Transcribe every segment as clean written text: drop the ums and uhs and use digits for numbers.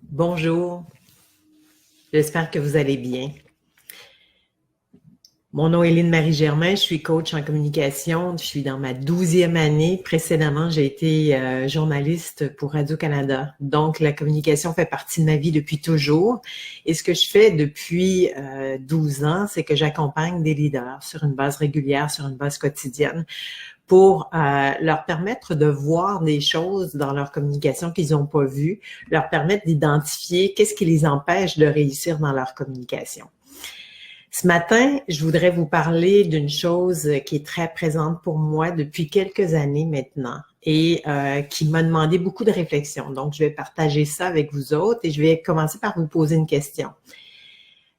Bonjour, j'espère que vous allez bien. Mon nom est Lynne Marie-Germain, je suis coach en communication, je suis dans ma 12e année. Précédemment, j'ai été journaliste pour Radio-Canada. Donc, la communication fait partie de ma vie depuis toujours. Et ce que je fais depuis 12 ans, c'est que j'accompagne des leaders sur une base régulière, sur une base quotidienne, pour leur permettre de voir des choses dans leur communication qu'ils n'ont pas vues, leur permettre d'identifier qu'est-ce qui les empêche de réussir dans leur communication. Ce matin, je voudrais vous parler d'une chose qui est très présente pour moi depuis quelques années maintenant et qui m'a demandé beaucoup de réflexion. Donc, je vais partager ça avec vous autres et je vais commencer par vous poser une question.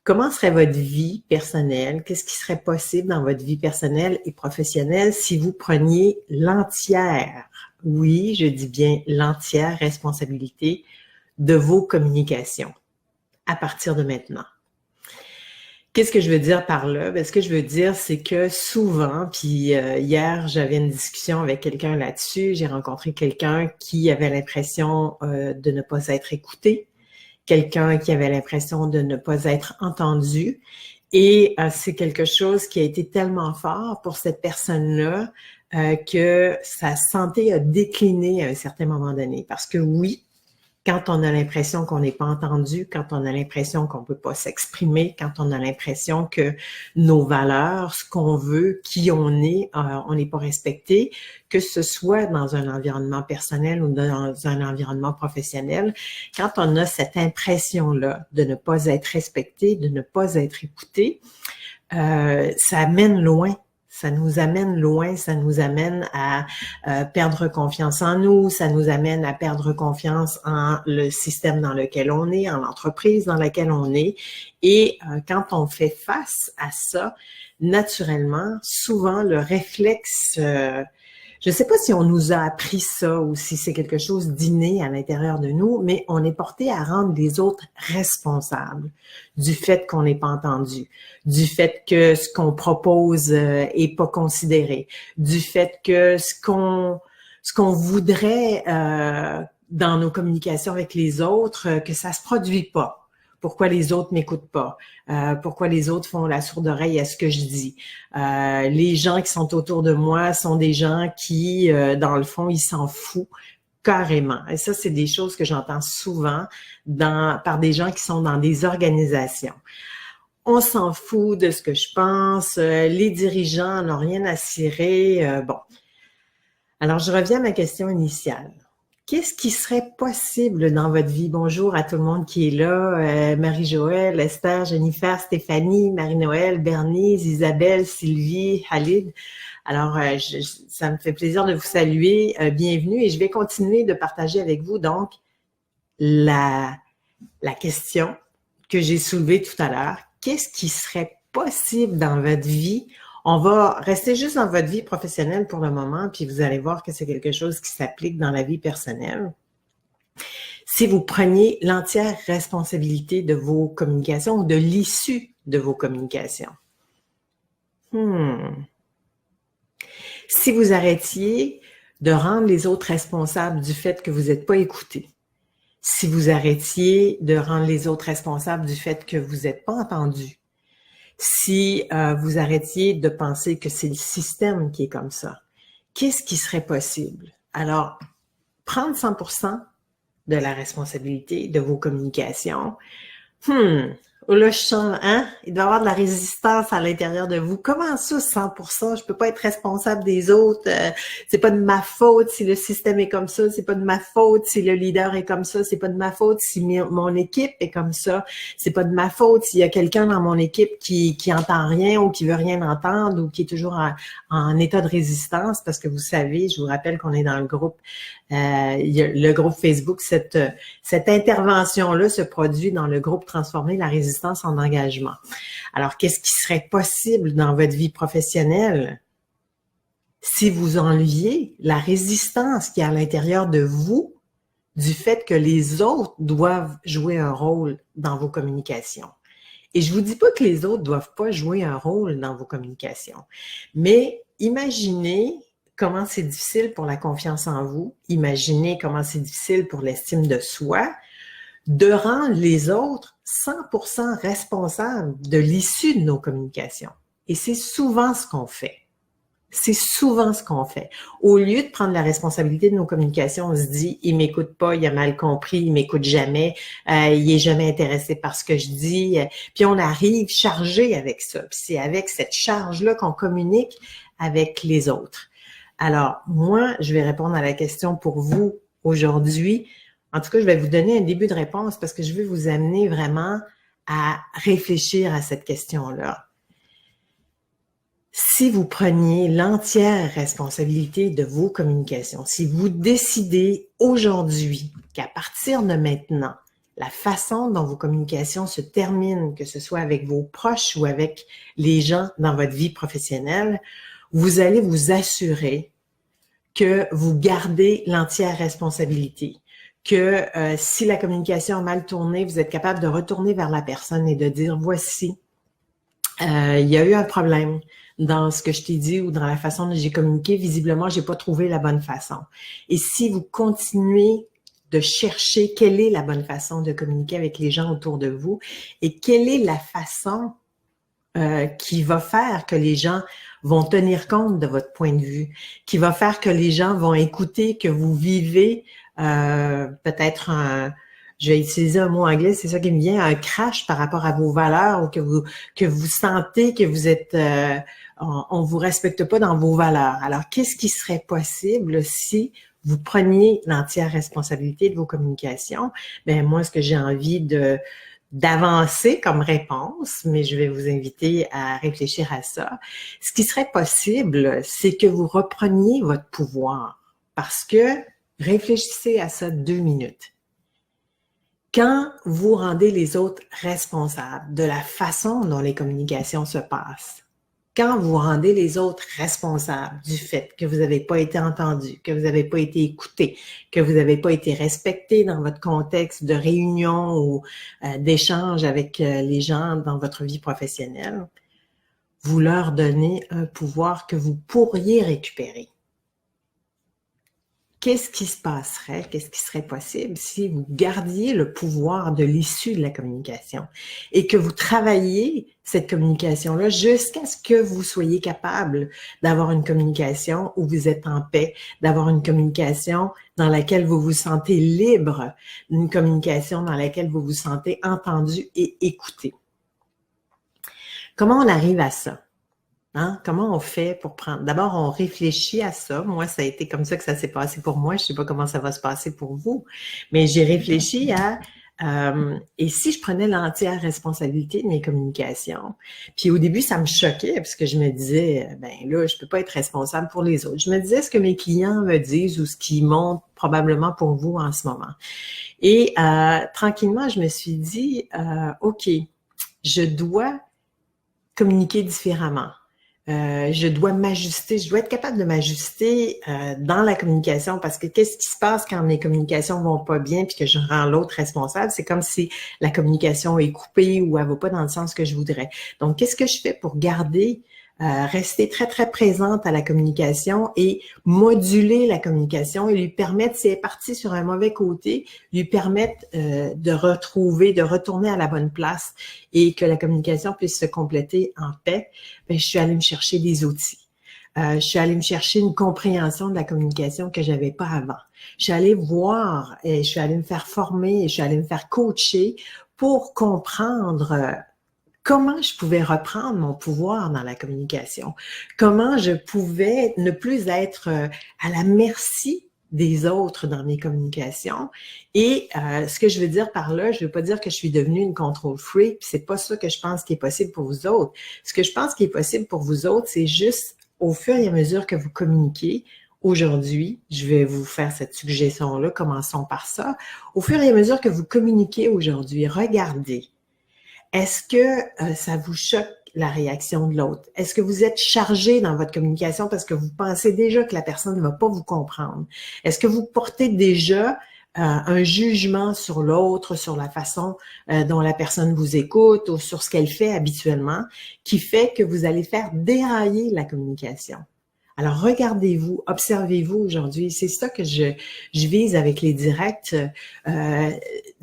Comment serait votre vie personnelle? Qu'est-ce qui serait possible dans votre vie personnelle et professionnelle si vous preniez l'entière, oui, je dis bien l'entière responsabilité de vos communications à partir de maintenant? Qu'est-ce que je veux dire par là? Ce que je veux dire, c'est que souvent, puis hier, j'avais une discussion avec quelqu'un là-dessus, j'ai rencontré quelqu'un qui avait l'impression de ne pas être écouté, quelqu'un qui avait l'impression de ne pas être entendu. Et c'est quelque chose qui a été tellement fort pour cette personne-là que sa santé a décliné à un certain moment donné. Parce que oui, quand on a l'impression qu'on n'est pas entendu, quand on a l'impression qu'on ne peut pas s'exprimer, quand on a l'impression que nos valeurs, ce qu'on veut, qui on n'est pas respecté, que ce soit dans un environnement personnel ou dans un environnement professionnel, quand on a cette impression-là de ne pas être respecté, de ne pas être écouté, ça amène loin. Ça nous amène loin, ça nous amène à perdre confiance en nous, ça nous amène à perdre confiance en le système dans lequel on est, en l'entreprise dans laquelle on est. Et quand on fait face à ça, naturellement, souvent le réflexe, je ne sais pas si on nous a appris ça ou si c'est quelque chose d'inné à l'intérieur de nous, mais on est porté à rendre les autres responsables du fait qu'on n'est pas entendu, du fait que ce qu'on propose est pas considéré, du fait que ce qu'on voudrait dans nos communications avec les autres, que ça se produit pas. Pourquoi les autres m'écoutent pas? Pourquoi les autres font la sourde oreille à ce que je dis? Les gens qui sont autour de moi sont des gens qui, dans le fond, ils s'en foutent carrément. Et ça, c'est des choses que j'entends souvent par des gens qui sont dans des organisations. On s'en fout de ce que je pense. Les dirigeants n'ont rien à cirer. Bon. Alors, je reviens à ma question initiale. Qu'est-ce qui serait possible dans votre vie? Bonjour à tout le monde qui est là. Marie-Joëlle, Esther, Jennifer, Stéphanie, Marie-Noël, Bernice, Isabelle, Sylvie, Halid. Alors, ça me fait plaisir de vous saluer. Bienvenue et je vais continuer de partager avec vous donc la question que j'ai soulevée tout à l'heure. Qu'est-ce qui serait possible dans votre vie? On va rester juste dans votre vie professionnelle pour le moment, puis vous allez voir que c'est quelque chose qui s'applique dans la vie personnelle. Si vous preniez l'entière responsabilité de vos communications ou de l'issue de vos communications. Si vous arrêtiez de rendre les autres responsables du fait que vous n'êtes pas écouté, si vous arrêtiez de rendre les autres responsables du fait que vous n'êtes pas entendu, si vous arrêtiez de penser que c'est le système qui est comme ça, qu'est-ce qui serait possible? Alors, prendre 100% de la responsabilité de vos communications. Là, je sens, il doit y avoir de la résistance à l'intérieur de vous. Comment ça, 100%? Je peux pas être responsable des autres. C'est pas de ma faute si le système est comme ça. C'est pas de ma faute si le leader est comme ça. C'est pas de ma faute si mon équipe est comme ça. C'est pas de ma faute s'il y a quelqu'un dans mon équipe qui entend rien ou qui veut rien entendre ou qui est toujours en état de résistance. Parce que vous savez, je vous rappelle qu'on est dans le groupe, le groupe Facebook. Cette intervention-là se produit dans le groupe Transformer la résistance en engagement. Alors, qu'est-ce qui serait possible dans votre vie professionnelle si vous enleviez la résistance qui est à l'intérieur de vous du fait que les autres doivent jouer un rôle dans vos communications? Et je vous dis pas que les autres doivent pas jouer un rôle dans vos communications, mais imaginez comment c'est difficile pour la confiance en vous, imaginez comment c'est difficile pour l'estime de soi, de rendre les autres 100% responsables de l'issue de nos communications. Et c'est souvent ce qu'on fait. C'est souvent ce qu'on fait. Au lieu de prendre la responsabilité de nos communications, on se dit, il m'écoute pas, il a mal compris, il m'écoute jamais, il est jamais intéressé par ce que je dis. Puis on arrive chargé avec ça. Puis c'est avec cette charge-là qu'on communique avec les autres. Alors, moi, je vais répondre à la question pour vous aujourd'hui. En tout cas, je vais vous donner un début de réponse parce que je veux vous amener vraiment à réfléchir à cette question-là. Si vous preniez l'entière responsabilité de vos communications, si vous décidez aujourd'hui qu'à partir de maintenant, la façon dont vos communications se terminent, que ce soit avec vos proches ou avec les gens dans votre vie professionnelle, vous allez vous assurer que vous gardez l'entière responsabilité, que si la communication a mal tourné, vous êtes capable de retourner vers la personne et de dire, voici, il y a eu un problème dans ce que je t'ai dit ou dans la façon dont j'ai communiqué. Visiblement, j'ai pas trouvé la bonne façon. Et si vous continuez de chercher quelle est la bonne façon de communiquer avec les gens autour de vous et quelle est la façon qui va faire que les gens vont tenir compte de votre point de vue, qui va faire que les gens vont écouter que vous vivez peut-être je vais utiliser un mot anglais, c'est ça qui me vient, un crash par rapport à vos valeurs ou que vous sentez que vous êtes, on vous respecte pas dans vos valeurs. Alors, qu'est-ce qui serait possible si vous preniez l'entière responsabilité de vos communications? Ben moi, ce que j'ai envie d'avancer comme réponse, mais je vais vous inviter à réfléchir à ça. Ce qui serait possible, c'est que vous repreniez votre pouvoir parce que réfléchissez à ça 2 minutes. Quand vous rendez les autres responsables de la façon dont les communications se passent, quand vous rendez les autres responsables du fait que vous n'avez pas été entendu, que vous n'avez pas été écouté, que vous n'avez pas été respecté dans votre contexte de réunion ou d'échange avec les gens dans votre vie professionnelle, vous leur donnez un pouvoir que vous pourriez récupérer. Qu'est-ce qui se passerait, qu'est-ce qui serait possible si vous gardiez le pouvoir de l'issue de la communication et que vous travailliez cette communication-là jusqu'à ce que vous soyez capable d'avoir une communication où vous êtes en paix, d'avoir une communication dans laquelle vous vous sentez libre, une communication dans laquelle vous vous sentez entendu et écouté. Comment on arrive à ça? Hein? Comment on fait pour prendre... D'abord, on réfléchit à ça. Moi, ça a été comme ça que ça s'est passé pour moi. Je ne sais pas comment ça va se passer pour vous, mais j'ai réfléchi à... et si je prenais l'entière responsabilité de mes communications? Puis au début, ça me choquait parce que je me disais, ben là, je peux pas être responsable pour les autres. Je me disais ce que mes clients me disent ou ce qu'ils montrent probablement pour vous en ce moment. Et tranquillement, je me suis dit, OK, je dois communiquer différemment. Je dois m'ajuster, je dois être capable de m'ajuster dans la communication parce que qu'est-ce qui se passe quand mes communications vont pas bien puis que je rends l'autre responsable? C'est comme si la communication est coupée ou elle va pas dans le sens que je voudrais. Donc, qu'est-ce que je fais pour garder, rester très, très présente à la communication et moduler la communication et lui permettre, si elle est partie sur un mauvais côté, lui permettre de retourner à la bonne place et que la communication puisse se compléter en paix? Bien, je suis allée me chercher des outils. Je suis allée me chercher une compréhension de la communication que j'avais pas avant. Je suis allée voir et je suis allée me faire former et je suis allée me faire coacher pour comprendre comment je pouvais reprendre mon pouvoir dans la communication, comment je pouvais ne plus être à la merci des autres dans mes communications. Et ce que je veux dire par là, je ne veux pas dire que je suis devenue une control freak, puis c'est pas ça que je pense qui est possible pour vous autres. Ce que je pense qui est possible pour vous autres, c'est juste au fur et à mesure que vous communiquez. Aujourd'hui, je vais vous faire cette suggestion-là, commençons par ça. Au fur et à mesure que vous communiquez aujourd'hui, regardez. Est-ce que ça vous choque la réaction de l'autre? Est-ce que vous êtes chargé dans votre communication parce que vous pensez déjà que la personne ne va pas vous comprendre? Est-ce que vous portez déjà un jugement sur l'autre, sur la façon dont la personne vous écoute ou sur ce qu'elle fait habituellement, qui fait que vous allez faire dérailler la communication? Alors, regardez-vous, observez-vous aujourd'hui. C'est ça que je vise avec les directs.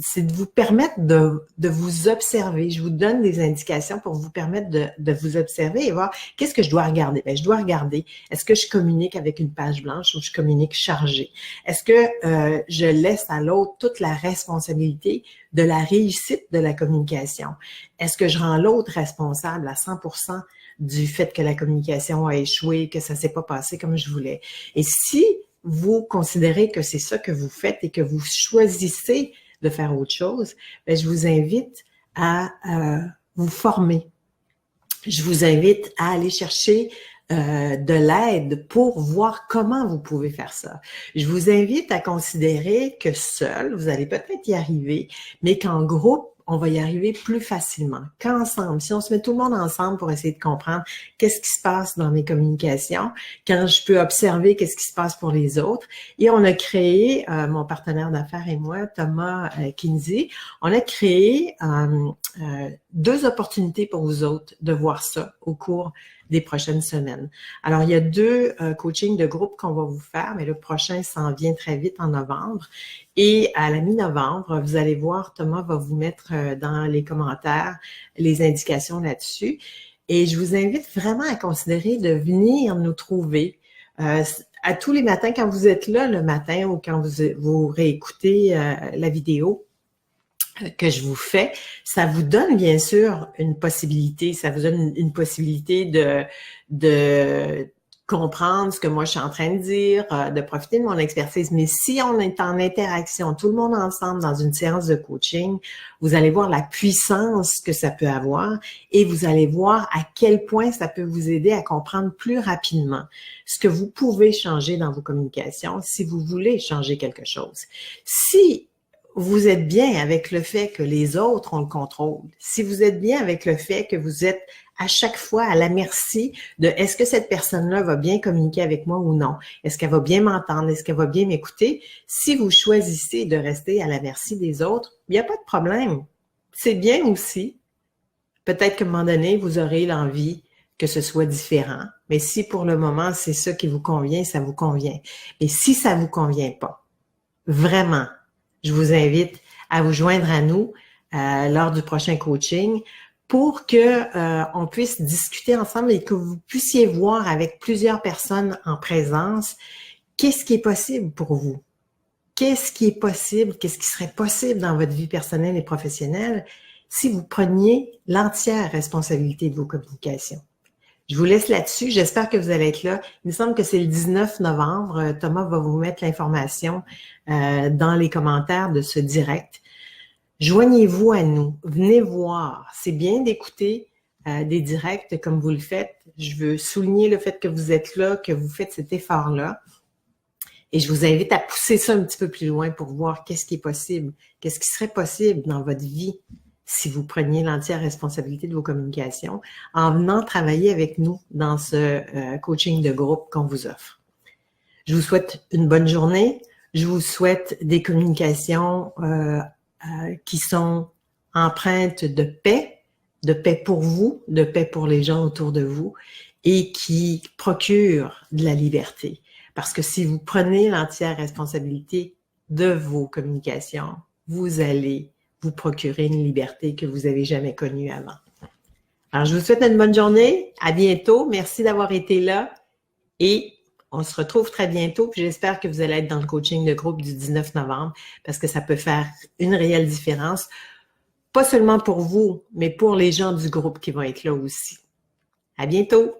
c'est de vous permettre de vous observer. Je vous donne des indications pour vous permettre de vous observer et voir qu'est-ce que je dois regarder. Bien, je dois regarder, est-ce que je communique avec une page blanche ou je communique chargée? Est-ce que je laisse à l'autre toute la responsabilité de la réussite de la communication? Est-ce que je rends l'autre responsable à 100% du fait que la communication a échoué, que ça ne s'est pas passé comme je voulais? Et si vous considérez que c'est ça que vous faites et que vous choisissez de faire autre chose, bien, je vous invite à vous former. Je vous invite à aller chercher de l'aide pour voir comment vous pouvez faire ça. Je vous invite à considérer que seul, vous allez peut-être y arriver, mais qu'en groupe, on va y arriver plus facilement qu'ensemble. Si on se met tout le monde ensemble pour essayer de comprendre qu'est-ce qui se passe dans mes communications, quand je peux observer qu'est-ce qui se passe pour les autres. Et on a créé, mon partenaire d'affaires et moi, Thomas Kinsey, on a créé 2 opportunités pour vous autres de voir ça au cours des prochaines semaines. Alors, il y a 2 coachings de groupe qu'on va vous faire, mais le prochain s'en vient très vite en novembre. Et à la mi-novembre, vous allez voir, Thomas va vous mettre dans les commentaires les indications là-dessus. Et je vous invite vraiment à considérer de venir nous trouver à tous les matins, quand vous êtes là le matin ou quand vous réécoutez la vidéo que je vous fais, ça vous donne bien sûr une possibilité, ça vous donne une possibilité de comprendre ce que moi je suis en train de dire, de profiter de mon expertise. Mais si on est en interaction, tout le monde ensemble dans une séance de coaching, vous allez voir la puissance que ça peut avoir et vous allez voir à quel point ça peut vous aider à comprendre plus rapidement ce que vous pouvez changer dans vos communications si vous voulez changer quelque chose. Si vous êtes bien avec le fait que les autres ont le contrôle, si vous êtes bien avec le fait que vous êtes à chaque fois à la merci de est-ce que cette personne-là va bien communiquer avec moi ou non? Est-ce qu'elle va bien m'entendre? Est-ce qu'elle va bien m'écouter? Si vous choisissez de rester à la merci des autres, il n'y a pas de problème. C'est bien aussi. Peut-être qu'à un moment donné, vous aurez l'envie que ce soit différent. Mais si pour le moment, c'est ça qui vous convient, ça vous convient. Et si ça ne vous convient pas, vraiment, je vous invite à vous joindre à nous lors du prochain coaching pour que on puisse discuter ensemble et que vous puissiez voir avec plusieurs personnes en présence qu'est-ce qui est possible pour vous. Qu'est-ce qui est possible, qu'est-ce qui serait possible dans votre vie personnelle et professionnelle si vous preniez l'entière responsabilité de vos communications. Je vous laisse là-dessus. J'espère que vous allez être là. Il me semble que c'est le 19 novembre. Thomas va vous mettre l'information dans les commentaires de ce direct. Joignez-vous à nous. Venez voir. C'est bien d'écouter des directs comme vous le faites. Je veux souligner le fait que vous êtes là, que vous faites cet effort-là. Et je vous invite à pousser ça un petit peu plus loin pour voir qu'est-ce qui est possible, qu'est-ce qui serait possible dans votre vie si vous preniez l'entière responsabilité de vos communications en venant travailler avec nous dans ce coaching de groupe qu'on vous offre. Je vous souhaite une bonne journée. Je vous souhaite des communications qui sont empreintes de paix pour vous, de paix pour les gens autour de vous et qui procurent de la liberté. Parce que si vous prenez l'entière responsabilité de vos communications, vous allez vous procurer une liberté que vous n'avez jamais connue avant. Alors, je vous souhaite une bonne journée. À bientôt. Merci d'avoir été là. Et on se retrouve très bientôt. Puis j'espère que vous allez être dans le coaching de groupe du 19 novembre parce que ça peut faire une réelle différence. Pas seulement pour vous, mais pour les gens du groupe qui vont être là aussi. À bientôt.